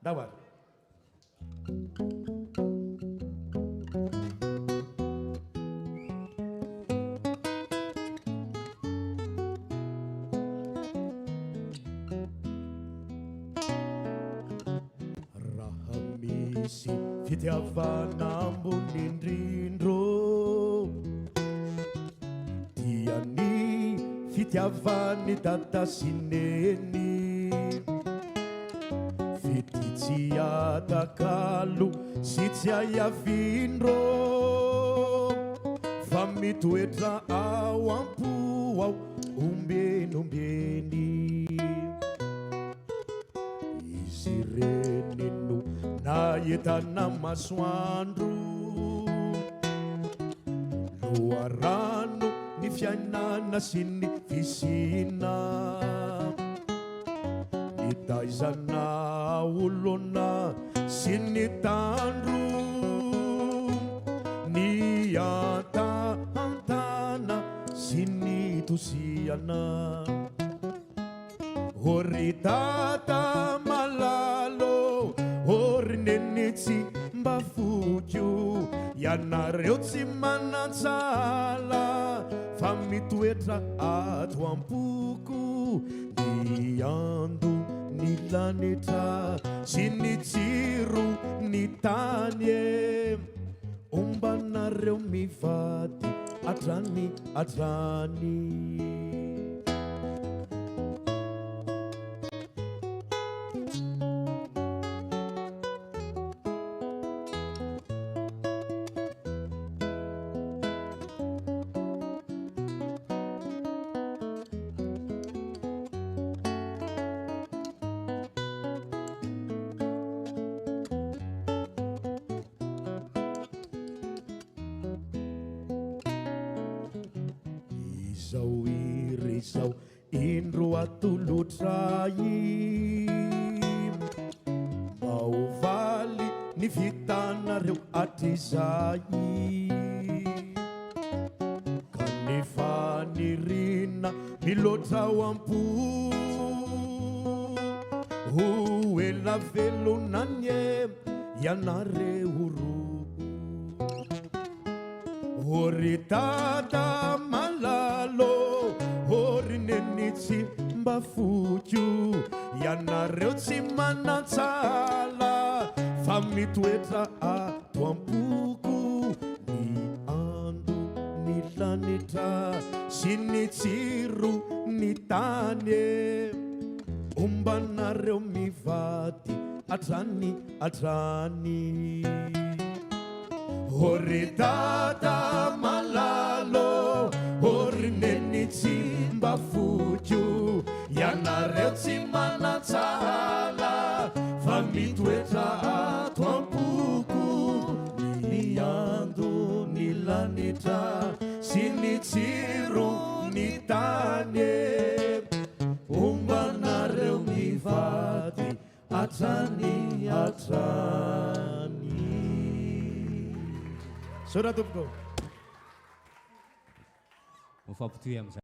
Dawar. Raha misy fitiavana ambony indrindro dia ny fitiavany dada sy neny fety tsy atakalo sy tsy aiavindrô fa mitoetra ao ampo ao ombenombeny izy reny no naetana masoandro loharano ny fiainana sy ny fisina ny taizana olona sy ny tandro ny antahantana sy ny tosiana hory tata malalo hory nenitsy mba fokio ianareo tsy manatsala fa mitoetra ato ampoko ny ando ny lanitra sy ny tsiro ny tany e ombanareo mivady atrany atrany izao iry zao indro atolotray maovaly ny vitanareo atrizay kanefa nirina miloatra ao ampo ho ela velonany e ianareo ro hory tata malalo hory nenitsy mba fokio ianareo tsy manatsala fa mitoetra ato ampoko ny ando ny lanitra sy ny tsiro ny tany e ombanareo mivady atrany atrany hory tata malalo hory nenitsy mba fokio ianareo tsy manatsala fa mitoetra ato ampoko ny ando ny lanitra sy ny tsiro ny tany ombanareo mivady atrany atrany Sora tompoko. Mifampitohy amin'izay.